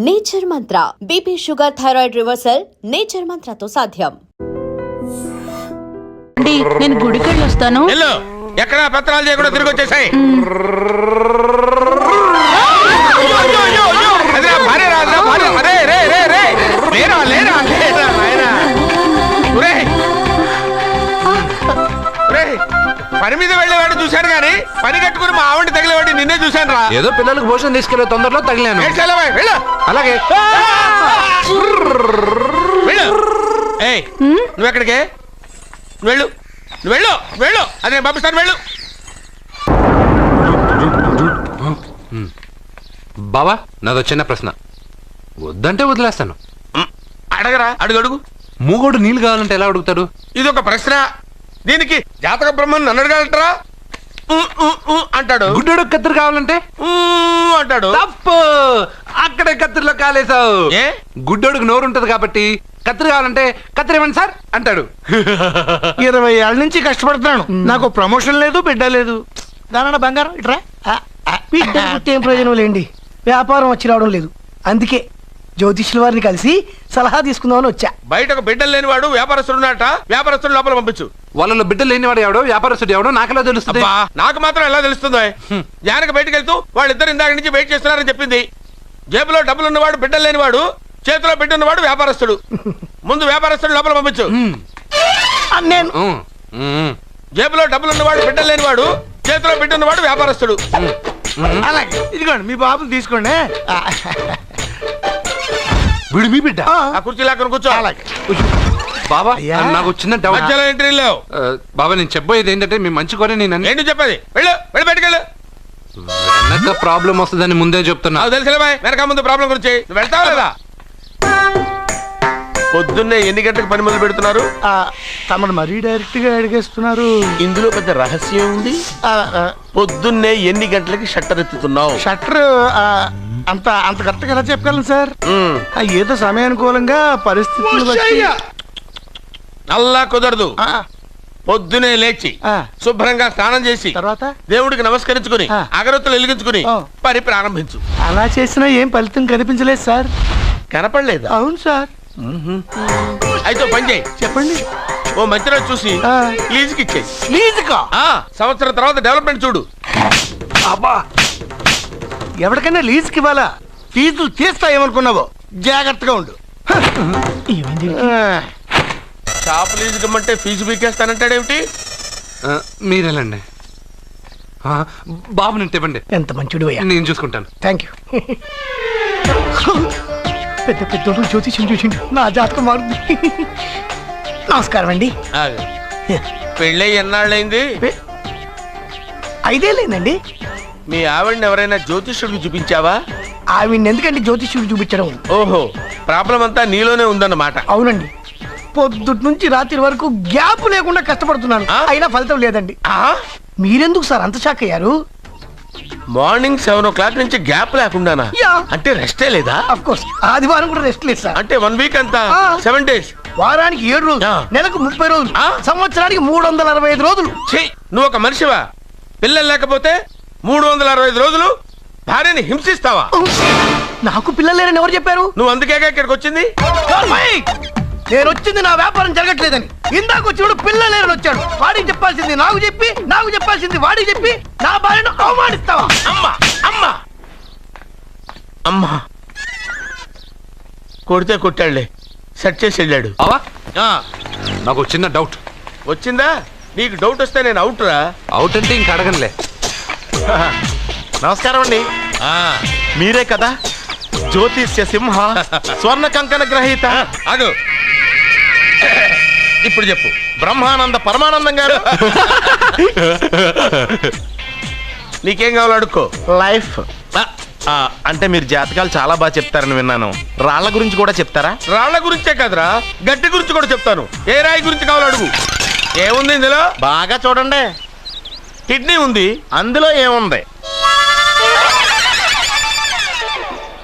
Nature Mantra BP sugar thyroid reversal nature మంత్రతో సాధ్యం. నేను గుడికి వెళ్ళి వస్తాను. ఎక్కడ పత్రాలు చేయకుండా తిరిగి వచ్చేసాయి. పని మీద వెళ్ళేవాడిని చూశాను గానీ పని కట్టుకుని మా ఆవిడ తగిలేవాడి నిన్నే చూశాను రా. ఏదో పిల్లలకు భోజనం తీసుకెళ్లే తొందరలో తగిలాను. అలాగే నువ్వెక్కడికే వెళ్ళు వెళ్ళు వెళ్ళు అదే పంపిస్తాను వెళ్ళు. బావా నాదో చిన్న ప్రశ్న, వద్దంటే వదిలేస్తాను. అడగరా, అడుగు అడుగు. మూగోడు నీళ్ళు కావాలంటే ఎలా అడుగుతాడు? ఇది ఒక ప్రశ్న, దీనికి జాతక బ్రహ్మను నన్ను అడగలటరా అంటాడు. గుడ్డోడు కత్తిరి కావాలంటే అంటాడు. తప్పు, అక్కడే కత్తిరిలో కాలేసావు. గుడ్డోడుకు నోరు ఉంటది కాబట్టి కత్తిరి కావాలంటే కత్తిరి ఇవ్వండి సార్ అంటాడు. 20 ఏళ్ళ నుంచి కష్టపడుతున్నాను, నాకు ప్రమోషన్ లేదు, బిడ్డ లేదు. దానన్న బంగారం ఇట్రా. బిడ్డ పుట్టి ఏం ప్రయోజనం లేండి, వ్యాపారం వచ్చి రావడం లేదు. అందుకే జ్యోతిష్యుల వారిని కలిసి సలహా తీసుకుందామని వచ్చా. బయటకు బిడ్డలు లేనివాడు వ్యాపారస్తుడు ఉన్నట, వ్యాపారస్తుడు లోపల పంపించు. వాళ్ళలో బిడ్డలు లేనివాడు ఎవడో వ్యాపారస్తుడు ఎవడో నాకెలా తెలుస్తుంది? నాకు మాత్రం ఎలా తెలుస్తుందో? జానకి బయటకు వెళ్తూ వాళ్ళిద్దరు ఇందాక నుంచి వెయిట్ చేస్తున్నారని చెప్పింది. జేబులో డబ్బులు ఉన్నవాడు బిడ్డలు లేనివాడు, చేతిలో బిడ్డ ఉన్నవాడు వ్యాపారస్తుడు. ముందు వ్యాపారస్తుడు లోపల పంపించు. నేను జేబులో డబ్బులు ఉన్నవాడు బిడ్డలు లేనివాడు, చేతిలో బిడ్డ ఉన్నవాడు వ్యాపారస్తుడు. అలాగే ఇదిగోండి మీ బాబుని తీసుకోండి. వీడు మీ బిడ్డ? ఆ కుర్చీలో అక్కడ కూర్చో. అలాగే బాబా నాకు చిన్న డౌట్. మధ్యలో ఎంట్రీ లేవు. బాబా నేను చెప్పబోయేది ఏంటంటే మీ మంచి కోరే నేను ఏంటి చెప్పేది? వెళ్ళు వెళ్ళి బయటకెళ్ళు. వెనక ప్రాబ్లం వస్తుందని ముందే చెప్తున్నా. తెలుసులే బాయ్, వెనక ముందు ప్రాబ్లం గురించి. నువ్వు వెళ్తావా లేదా? పొద్దున్నే ఎన్ని గంటలకు పని మొదలు పెడుతున్నారు? తమను మరీ డైరెక్ట్ గా అడిగేస్తున్నారు. ఇందులో పెద్ద రహస్యం ఉంది. పొద్దున్నే ఎన్ని గంటలకి షట్టర్ ఎత్తుతున్నావు? షట్టర్ అంత అంత కరెక్ట్గా ఎలా చెప్పగలను సార్? ఏదో సమయానుకూలంగా పరిస్థితులు బట్టి. అల్లా కుదరదు. పొద్దునే లేచి శుభ్రంగా స్నానం చేసి తర్వాత దేవుడికి నమస్కరించుకుని అగరొత్తులు వెలిగించుకుని పని ప్రారంభించు. అలా చేసినా ఏం ఫలితం కనిపించలేదు సార్. కనపడలేదు? అవును సార్. అయితే పని చేయి. చెప్పండి. ఓ మంచి రోజు చూసి లీజుకి ఇచ్చేయి. లీజుకా? సంవత్సరం తర్వాత డెవలప్మెంట్ చూడు. అబ్బా, ఎవరికైనా లీజుకి ఇవ్వాలా? ఫీజులు తీస్తాయేమనుకున్నావో, జాగ్రత్తగా ఉండు. షాప్ లీజుకి ఇమ్మంటే ఫీజు పీకేస్తానంటాడేమిటి? మీరేలండి బాబు, నేను ఇవ్వండి. ఎంత మంచిడు అయ్యా, నేను చూసుకుంటాను. Thank you. పెద్ద పెద్దోడు జ్యోతిష్యం చూసిండు, నా జాతకం మారుంది. నమస్కారం అండి. పెళ్ళై ఎన్నాళ్ళైంది? 5 ఏళ్ళైందండి. మీ ఆవిడని ఎవరైనా జ్యోతిష్యుడికి చూపించావా? ఆవిడ్ని ఎందుకంటే జ్యోతిష్యుడు చూపించడం? ఓహో, ప్రాబ్లం అంతా నీలోనే ఉందన్నమాట. అవునండి, పొద్దుటి నుంచి రాత్రి వరకు గ్యాప్ లేకుండా కష్టపడుతున్నాను, అయినా ఫలితం లేదండి. మీరెందుకు సార్ అంత షాక్ అయ్యారు? మార్నింగ్ 7 o'clock నుంచి గ్యాప్ లేకుండానా? అంటే రెస్టే లేదా? ఆఫ్ కోర్స్, ఆదివారం కూడా రెస్ట్ లేదు సార్. అంటే 1 week అంతా 7 days. వారానికి 7 రోజులు, నెలకు 30 రోజులు, సంవత్సరానికి 365 రోజులు. నువ్వు ఒక మనిషివా? పిల్లలు లేకపోతే 365 రోజులు భార్యని హింసిస్తావా? నాకు పిల్లలు లేరని ఎవరు చెప్పారు? నువ్వు అందుకేగా ఇక్కడికి వచ్చింది. నేను వచ్చింది నా వ్యాపారం జరగట్లేదని. ఇందాక వచ్చినప్పుడు పిల్లలు లేరని వచ్చాడు. వాడికి చెప్పాల్సింది నాకు చెప్పి, నాకు చెప్పాల్సింది వాడికి చెప్పి నా భార్యను అవమానిస్తావా? అమ్మా అమ్మా అమ్మా, కొడితే కొట్టాడులే, సెట్ చేసి వెళ్ళాడు. నాకు చిన్న డౌట్ వచ్చిందా? నీకు డౌట్ వస్తే నేను అవుట్ రా. అవుట్ అంటే ఇంక అడగనులే. నమస్కారం అండి. మీరే కదా జ్యోతిష్య సింహ స్వర్ణ కంకణ గ్రహీత? అదు ఇప్పుడు చెప్పు. బ్రహ్మానంద పరమానందం గారు. నీకేం కావాలో అడుక్కో. లైఫ్ అంటే మీరు జాతకాలు చాలా బాగా చెప్తారని విన్నాను. రాళ్ల గురించి కూడా చెప్తారా? రాళ్ల గురించే కదరా, గట్టి గురించి కూడా చెప్తాను. ఏ రాయి గురించి కావాలో అడుగు. ఏముంది ఇందులో? బాగా చూడండి. కిడ్నీ ఉంది. అందులో ఏముంది?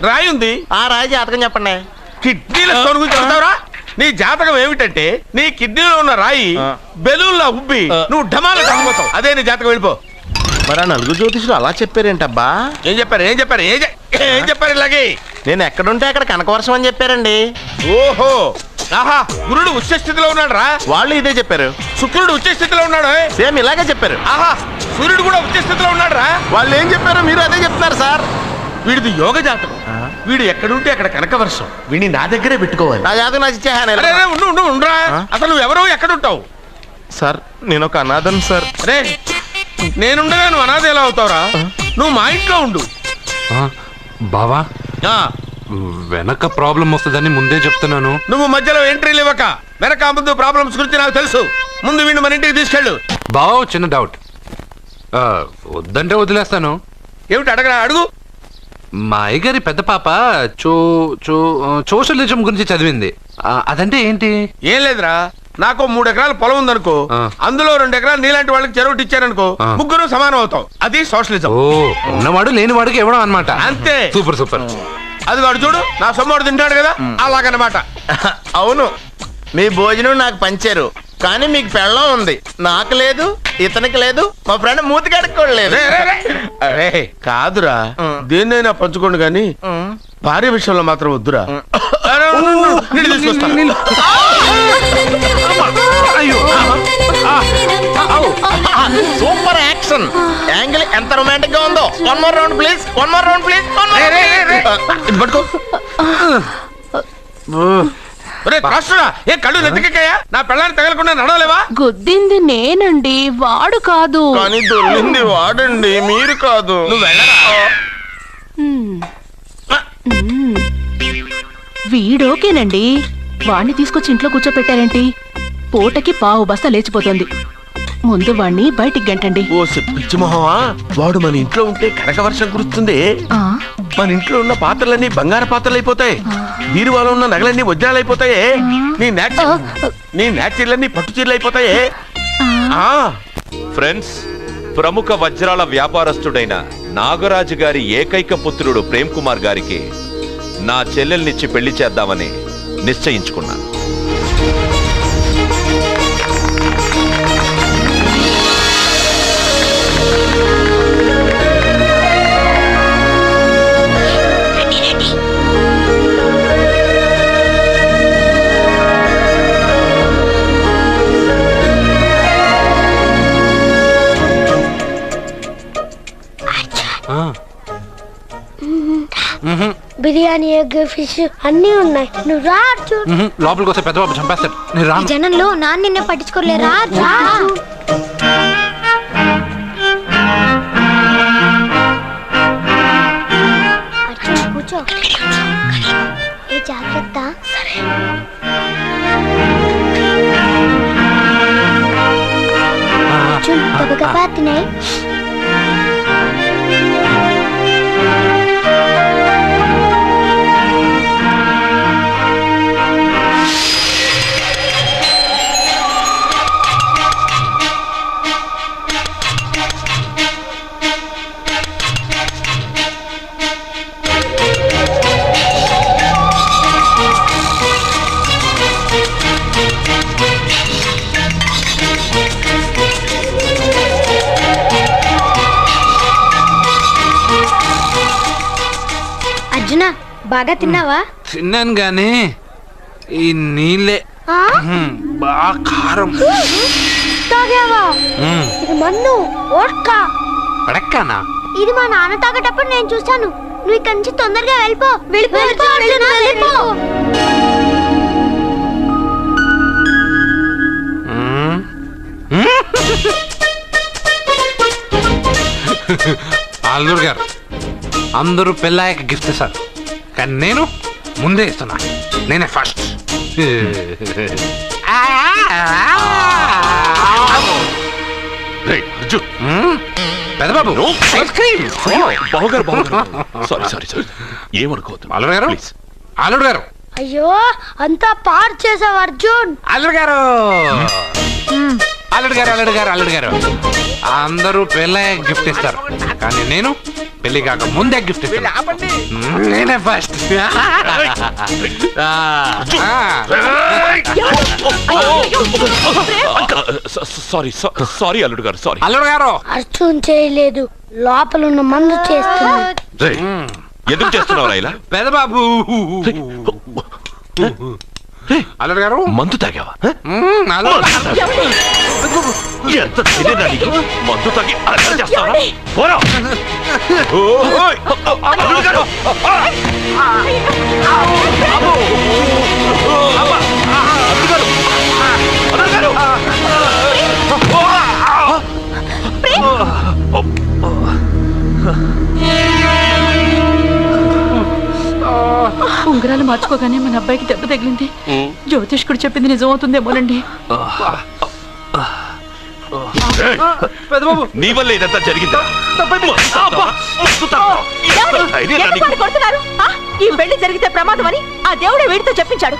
రాయి ఉంది. ఆ రాయి జాతకం చెప్పండి. కిడ్నీల స్టోన్ గురించి చెప్తావురా? నీ జాతకం ఏమిటంటే నీ కిడ్నీలో ఉన్న రాయి బెలూన్లా ఉబ్బి నువ్వు ఢమాల చచ్చిపోతావు. అదే నీ జాతకం. వెళ్ళిపో. మరి ఆ నలుగురు జ్యోతిషులు అలా చెప్పారేంటబ్బా? ఏం చెప్పారు ఇలాగే నేను ఎక్కడుంటే అక్కడ కనకవర్షం అని చెప్పారండి. ఓహో, ఆహా, గురుడు ఉచ్చ స్థితిలో ఉన్నాడు రా. వాళ్ళు ఇదే చెప్పారు. శుక్రుడు ఉచ్చ స్థితిలో ఉన్నాడు. సేమ్ ఇలాగే చెప్పారు. ఆహా, సూర్యుడు కూడా ఉచ్చ స్థితిలో ఉన్నాడు రా. వాళ్ళు ఏం చెప్పారో మీరు అదే చెప్తున్నారు సార్. వీడిది యోగ జాతకం. వీడు ఎక్కడుంటే అక్కడ కనకవర్షం. వీడిని నా దగ్గరే పెట్టుకోవాలి. నా జాతకం నాకు ఇచ్చేహాను. అరే రే, ఉండు ఉండు ఉండురా. అసలు నువ్వెవరో ఎక్కడుంటావు? సార్ నేను ఒక అనాథం సార్. అరే, నేనుండగా నువ్వు అనాథ ఎలా అవుతావురా? నువ్వు మా ఇంట్లో ఉండు. బావా ఆ, వెనక ప్రాబ్లం వస్తుందని ముందే చెప్తున్నాను. నువ్వు మధ్యలో ఎంట్రీలు ఇవ్వక. వెనక ముందు ప్రాబ్లమ్స్ గురించి నాకు తెలుసు. ముందు వీడిని మన ఇంటికి తీసుకెళ్ళు. బావా చిన్న డౌట్. వద్దంటే వదిలేస్తాను. ఏమిటి అడగరా? అడుగు. మా అయ్యగారి పెద్ద పాప సోషలిజం గురించి చదివింది. అదంటే ఏంటి? ఏం లేదురా, నాకు 3 ఎకరాల పొలం ఉందనుకో, అందులో 2 ఎకరాలు నీలాంటి వాళ్ళకి చెరువు ఇచ్చారనుకో, ముగ్గురు సమానం అవుతాం. అది సోషలిజం. ఓ, ఉన్నవాడు లేని వాడికి ఇవ్వడం అన్నమాట. అంతే. Super super. అది వాడు చూడు, నా సొమ్మడు తింటాడు కదా, అలాగనమాట. అవును, మీ భోజనం నాకు పంచారు, కానీ మీకు పెళ్ళం ఉంది, నాకు లేదు, ఇతనికి లేదు, మా ఫ్రెండ్ మూతి కడుక్కోలేదు. అరే కాదురా, దేన్నైనా పంచుకోండి కానీ భార్య విషయంలో మాత్రం వద్దురా. అరే, నీళ్ళు తీసుకొస్తాను. సూపర్ యాక్షన్ యాంగిల్ ఎంత రొమాంటిక్ గా ఉందో. One more round please, one more round please. ఇది పట్టుకో. ఒరే రాష్ట్రుడా, ఏ కళ్ళు నెత్తికెక్కాయా? నా పెళ్ళాన్ని తగలకుండా నడవలేవా? గుద్దింది నేనండి, వాడు కాదు. కానీ దొల్లింది వాడండి, మీరు కాదు. నువ్వు వెళ్ళరా. వీడోకేనండి, వాణ్ణి తీసుకొచ్చి ఇంట్లో కూర్చోపెట్టారేంటి? పూటకి పావు బస్తా లేచిపోతుంది. ముందు వాణ్ణి బయటికి గంటండి. ఓ పిచ్చి మొహమా, వాడు మన ఇంట్లో ఉంటే కనక వర్షం కురుస్తుంది. ఆ, మన ఇంట్లో ఉన్న పాత్రలన్నీ బంగారు పాత్రలు అయిపోతాయి. బీరువాలో ఉన్న నగలన్నీ వజ్రాలు అయిపోతాయి. నీ నాచీర్లన్నీ పట్టు చీరలు అయిపోతాయి. ఫ్రెండ్స్, ప్రముఖ వజ్రాల వ్యాపారస్తుడైన నాగరాజు గారి ఏకైక పుత్రుడు ప్రేమ్ కుమార్ గారికి నా చెల్లెల్నిచ్చి పెళ్లి చేద్దామని నిశ్చయించుకున్నాను. బిర్యానీ, ఎగ్, ఫిష్ అన్నీ ఉన్నాయి. నువ్వు రా అర్జున్. లోపలికి వస్తే పెద్ద బాబు చంపేస్తాడు. నేను రాను. జనంలో నాన్న నిన్నే పట్టించుకోలే. రా రా అర్జున్, కూర్చో. ఏ జాగ్రత్త. అర్జున్, గబగబా తినేయ్. అర్జున, బాగా తిన్నావా? తిన్నాను గానీ ఈ నీళ్ళే బాగా కారం. తాగావా? ఇది మన్ను ఓడ్కా. పడక్కనా? ఇది మా నాన్న తాగేటప్పుడు నేను చూసాను. నువ్వు ఇక్కడి నుంచి తొందరగా వెళ్ళిపో. వెళ్ళిపో అర్జున, వెళ్ళిపో. అల్లుడు గారు, అందరూ పెళ్ళాయక గిఫ్ట్ ఇస్తారు, కానీ నేను ముందే ఇస్తున్నా. నేనే ఫస్ట్. పెద్దబాబు, ఐస్ క్రీమ్. ఏమనుకోవద్దు. అల్లుడు గారు, అల్లుడు గారు, అయ్యో, అంతా పాడు చేసావు అర్జున్. అల్లుడు గారు, అల్లుడు గారు, అల్లుడు గారు, అల్లుడు గారు, అందరూ పెళ్ళాయక గిఫ్ట్ ఇస్తారు, కానీ నేను పెళ్లి కాక ముందే గిఫ్ట్ ఇస్తాను. నేనే ఫస్ట్. సారీ అల్లుడు గారు, సారీ. అల్లుడు గారు, అర్జున్ చేయలేదు, లోపల ఉన్న మందు చేస్తుంది. ఎందుకు చేస్తున్నావు ఇలా? పెదబాబు అల్లరి గారు మందు తాగావా? అల్లరి ఎంత ధైర్యంరా నీకు? మందు తాగి అల్లరి చేస్తావా? పోరా. ఓయ్! అల్లుడు గారు! అబ్బో! అబ్బా! అల్లుడు గారు! అల్లుడు గారు! ఉంగరాలు మార్చుకోగానే మన అబ్బాయికి దెబ్బ తగిలింది. జ్యోతిష్కుడు చెప్పింది నిజమవుతుందేమోనండి. పెదబాబు నీ వల్ల ఇదంతా జరిగిందా? ఈ పెళ్లి జరిగితే ప్రమాదం అని ఆ దేవుడే వీడితో చెప్పించాడు.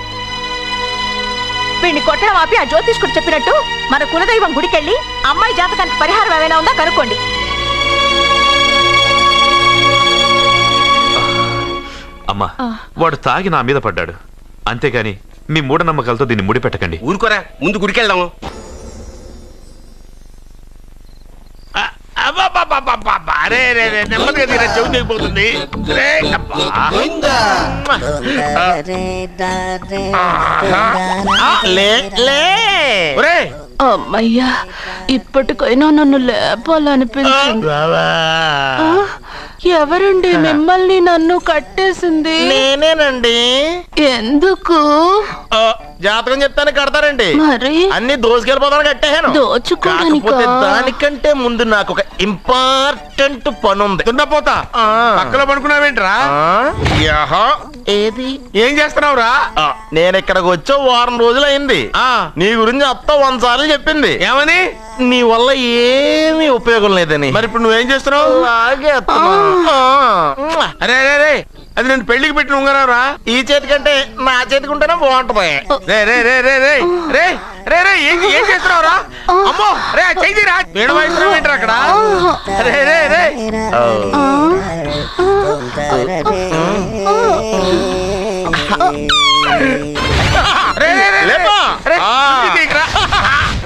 వీడిని కొట్టడం ఆపి ఆ జ్యోతిష్కుడు చెప్పినట్టు మన కులదైవం గుడికెళ్ళి అమ్మాయి జాతకానికి పరిహారం ఏమైనా ఉందా కనుక్కోండి. అమ్మా, వాడు తాగి నా మీద పడ్డాడు, అంతేగాని మీ మూఢనమ్మకాలతో దీన్ని ముడిపెట్టకండి. ఊరుకోరా, ముందు గుడికెళ్దాము. నెమ్మదిగా తీరా, చెవి తెగిపోతుంది. అమ్మయ్యా, ఇప్పటికైనా నన్ను లేపాలనిపించింది. ఎవరండి మిమ్మల్ని నన్ను కట్టేసింది? నేనేనండి. ఎందుకు? జాతకం చెప్తాను కడతారండి. మరి అన్ని దోసుకెళ్ళిపోతాను కట్టేహాను. దోచుకోవడానికా? కాకపోతే దానికంటే ముందు నాకు ఒక ఇంపార్టెంట్ పని ఉంది. దున్నపోతా పక్కలో పడుకున్నావేంట్రా? ఏది ఏం చేస్తున్నావురా? నేను ఇక్కడికి వచ్చే వారం రోజులు అయింది. నీ గురించి అత్త 100 సార్లు చెప్పింది. ఏమని? నీ వల్ల ఏమీ ఉపయోగం లేదని. మరి ఇప్పుడు నువ్వేం చేస్తున్నావు? అలాగే అరే అరే రే, అది నేను పెళ్లికి పెట్టిన ఉంగరావురా. ఈ చేతి కంటే నా చేతికి ఉంటేనే బాగుంటది. రే రే రే రే రే రే రే రే ఏం చేస్తున్నావురా? అమ్మో రే, చెయ్యిరా. వీణ వాయిస్తున్నావు ఏంట్రా అక్కడ? రే రే రే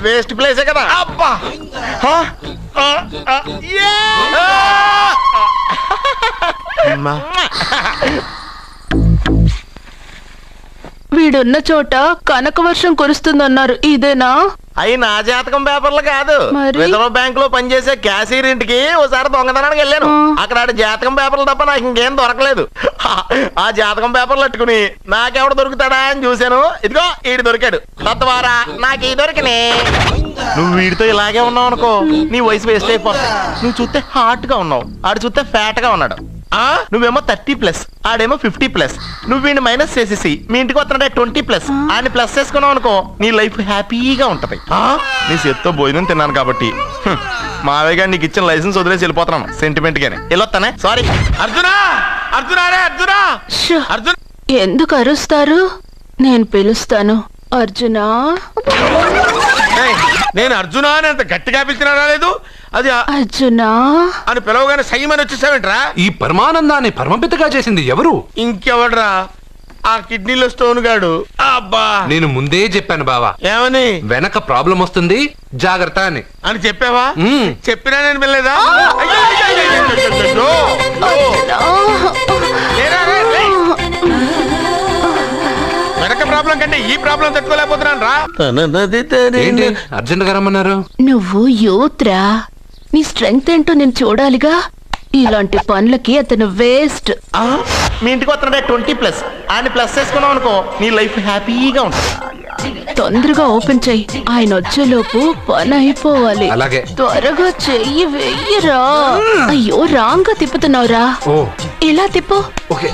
వేస్ట్ ప్లేసే కదా. అబ్బా వీడున్న చోట కనక వర్షం కురుస్తుందన్నారు, ఇదేనా? అయి నా జాతకం పేపర్లు కాదు. మరి? రిజర్వ్ బ్యాంక్ లో పనిచేసే క్యాషియర్ ఇంటికి ఓసారి దొంగతనానికి వెళ్ళాను. అక్కడ ఆడ జాతకం పేపర్లు తప్ప నాకు ఇంకేం దొరకలేదు. ఆ జాతకం పేపర్లు పట్టుకుని నాకెవడు దొరుకుతాడా అని చూశాను. ఇదిగో ఈడు దొరికాడు. తద్వారా నాకు ఈ దొరికినే. నువ్వు వీడితో ఇలాగే ఉన్నావు అనుకో, నీ వయసు వేస్ట్ అయిపోతుంది. నువ్వు చూస్తే హాట్ గా ఉన్నావు, ఆడు చూస్తే ఫ్యాట్ గా ఉన్నాడు. నువ్వేమో 30+, ఆడేమో 50+. నువ్వు వీడిని మైనస్ చేసేసి మీ ఇంటికి వస్తున్నాడే 20+, ఆయన ప్లస్ చేసుకున్నావు అనుకో, నీ లైఫ్ హ్యాపీగా ఉంటది. నీ చేత్తో భోజనం తిన్నాను కాబట్టి మావయ్య గారు నీకు ఇచ్చిన లైసెన్స్ వదిలేసి వెళ్ళిపోతున్నాను సెంటిమెంట్ గానే. వెళ్ళొస్తానే. సారీ. అర్జునా, అర్జునా రే అర్జునా, అర్జున్. ఎందుకు అరుస్తారు? నేను పిలుస్తాను. అర్జునా. నేను అర్జునా అని అంత గట్టిగా పిలిచినా రాలేదు. అది అర్జునా అని పిలవగానే సైమని వచ్చేసావేంట్రా? ఈ పరమానందాన్ని పరమపితగా చేసింది ఎవరు? ఇంకెవడ్రా? ఆ కిడ్నీలో స్టోన్ గాడు. అబ్బా, నేను ముందే చెప్పాను బావా, ఏమని? వెనక ప్రాబ్లం వస్తుంది, జాగ్రత్త అని. అని చెప్పావా? చెప్పినా నేను వెళ్ళలేదా? వెనక ప్రాబ్లం కంటే ఈ ప్రాబ్లం తట్టుకోలేకపోతున్నాను రా. ఏంటి అర్జెంట్ గా రమ్మన్నారు? నువ్వు యూత్రా, నీ స్ట్రెంగ్త్ ఏంటో నేను చూడాలిగా. ఇలాంటి పనులకి అతను వేస్ట్. మీ ఇంటికి వస్తున్నాడే 20+, ఆయన ప్లస్ చేసుకున్నావు అనుకో, నీ లైఫ్ హ్యాపీగా ఉంటుంది. తొందరగా ఓపెన్ చెయ్యి, ఆయన వచ్చేలోపు పని అయిపోవాలి. అలాగే. త్వరగా చెయ్యి వెయ్యరా. అయ్యో రాంగ్ గా తిప్పుతున్నావురా. ఓ ఇలా తిప్పు. ఓకే.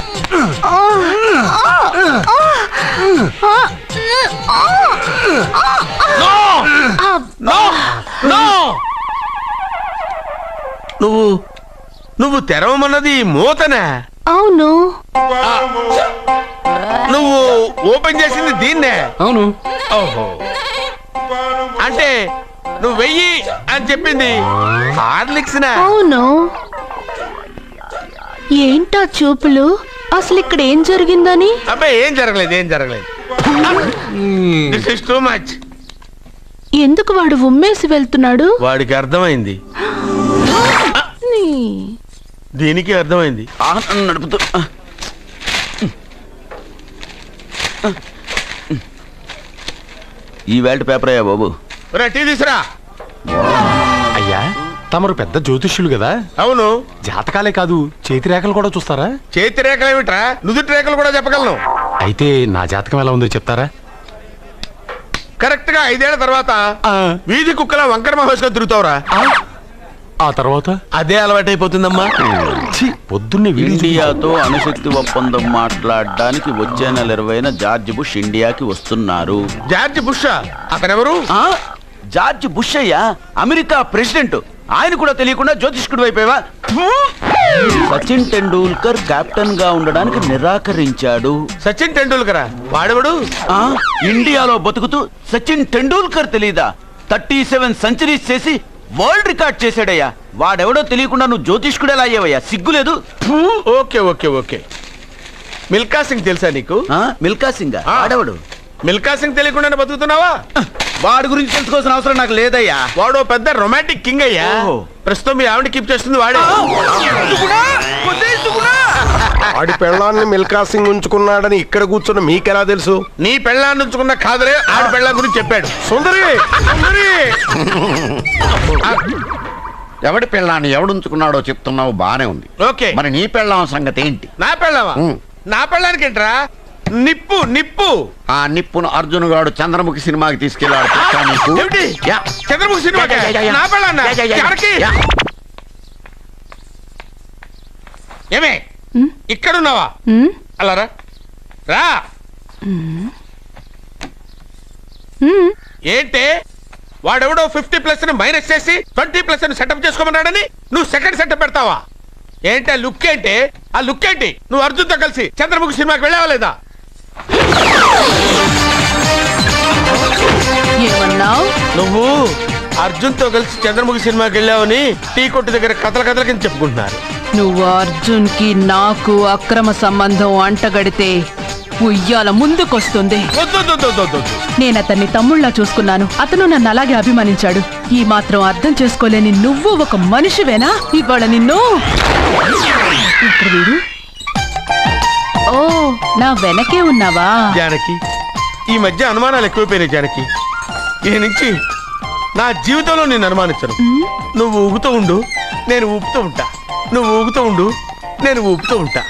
నువ్వు తెరవమన్నది మూతనే. అవును. నువ్వు ఓపెన్ చేసింది దీన్నే. అవును. ఓహో, అంటే నువ్వు వెయ్యి అని చెప్పింది హార్లిక్స్. అవును. ఏంటా చూపులు? అసలు ఇక్కడ ఏం జరిగిందని? అబ్బాయి ఏం జరగలేదు, ఏం జరగలేదు. This is too much. ఎందుకు వాడు ఉమ్మేసి వెళ్తున్నాడు? వాడికి అర్థమైంది. దీనికి అర్థమైంది. నడుపుతూ ఈ వేల్ట్ పేపర్ అయ్యా బాబు. రా టీ తీసురా. అయ్యా తమరు పెద్ద జ్యోతిష్యులు కదా, అవును. జాతకాలే కాదు చేతి రేఖలు కూడా చూస్తారా? చేతి రేఖలు ఏమిట్రా, నుదుటి రేఖలు కూడా చెప్పగలను. అయితే నా జాతకం ఎలా ఉందో చెప్తారా? కరెక్ట్ గా 5 ఏళ్ల తర్వాత వీధి కుక్కల వంకర మహేష్గా తిరుగుతావురా. ఆ తర్వాత అదే అలవాటైపోతుందమ్మా. ఛీ, పొద్దున్నే ఇండియాతో అణుశక్తి ఒప్పందం మాట్లాడడానికి వచ్చే నెల 20న జార్జ్ బుష్ ఇండియాకి వస్తున్నారు. జార్జ్ బుష్ అతనెవరు? ఆ? జార్జ్ బుష్ అయ్యా, అమెరికా ప్రెసిడెంట్. ఆయన కూడా తెలియకుండా జ్యోతిష్కుడు వైపోయావా? సచిన్ టెండూల్కర్ కెప్టెన్ గా ఉండడానికి నిరాకరించాడు. సచిన్ టెండూల్కరా? వాడెవడు? ఆ? ఇండియాలో బతుకుతూ సచిన్ టెండూల్కర్ తెలీదా? 37 సెంచరీస్ చేసి వరల్డ్ రికార్డ్ చేశాడయ్యా. వాడెవడో తెలియకుండా నువ్వు జ్యోతిష్కుడు ఎలా అయ్యావయ్యా? సిగ్గులేదు? Okay okay okay. Milkha Singh తెలుసా నీకు? మిల్కా సింగ్ వాడెవడు? మిల్కా సింగ్ తెలియకుండానే బతుకుతున్నావా? వాడి గురించి తెలుసుకోవాల్సిన అవసరం నాకు లేదయ్యా. వాడు పెద్ద రొమాంటిక్ కింగ్ అయ్యా. ఓహో. ప్రస్తుతం మీ ఆవిడ కీప్ చేస్తుంది వాడే. వాడి పెళ్ళాన్ని మిల్కా సింగ్ ఉంచుకున్నాడని ఇక్కడ కూర్చున్న మీకెలా తెలుసు? నీ పెళ్ళాన్ని ఉంచుకున్న కాదరే ఆడి పెళ్ళ గురించి చెప్పాడు. సుందరి సుందరి. ఎవడి పెళ్ళాన్ని ఎవడుంచుకున్నాడో చెప్తున్నావు బానే ఉంది. ఓకే, మరి నీ పెళ్ళాం సంగతి ఏంటి? నా పెళ్ళావా? నా పెళ్ళానికి ఏంట్రా? నిప్పు నిప్పు. ఆ నిప్పును అర్జున్ గాడు చంద్రముఖి సినిమాకి తీసుకెళ్ళాడు. తెలుసా నీకు? ఏమిటి? యా. చంద్రముఖి సినిమా నా పెళ్ళాన్న ఎవరికి? ఏమే ఇక్కడున్నావా? అలా రా రా. ఏంటి వాడెవడో 50+ మైనస్ చేసి 20+ సెటప్ చేసుకోమన్నాడని నువ్వు సెకండ్ సెటప్ పెడతావా? ఏంటి ఆ లుక్ ఏంటి? ఆ లుక్ ఏంటి? నువ్వు అర్జున్తో కలిసి చంద్రముఖి సినిమాకి వెళ్ళావా లేదా? నువ్వు అర్జున్తో కలిసి చంద్రముఖి సినిమాకి వెళ్ళావని టీ కొట్టు దగ్గర కథల కింద చెప్పుకుంటున్నారు. నువ్వు అర్జున్ కి నాకు అక్రమ సంబంధం అంటగడితే ఉయ్యాల ముందుకొస్తుంది. నేను అతన్ని తమ్ముళ్ళ చూసుకున్నాను. అతను నన్ను అలాగే అభిమానించాడు. ఈ మాత్రం అర్థం చేసుకోలేని నువ్వు ఒక మనిషివేనా? ఇవాళ నిన్ను ఇక్కడ వీడు. ఓ, నా వెనకే ఉన్నావా? జానకి, ఈ మధ్య అనుమానాలు ఎక్కువైపోయినాయి జానకి. ఈ నుంచి నా జీవితంలో నేను అనుమానించను. నువ్వు ఊగుతూ ఉండు, నేను ఊపుతూ ఉంటా. నువ్వు ఊగుతూ ఉండు, నేను ఊపుతూ ఉంటా.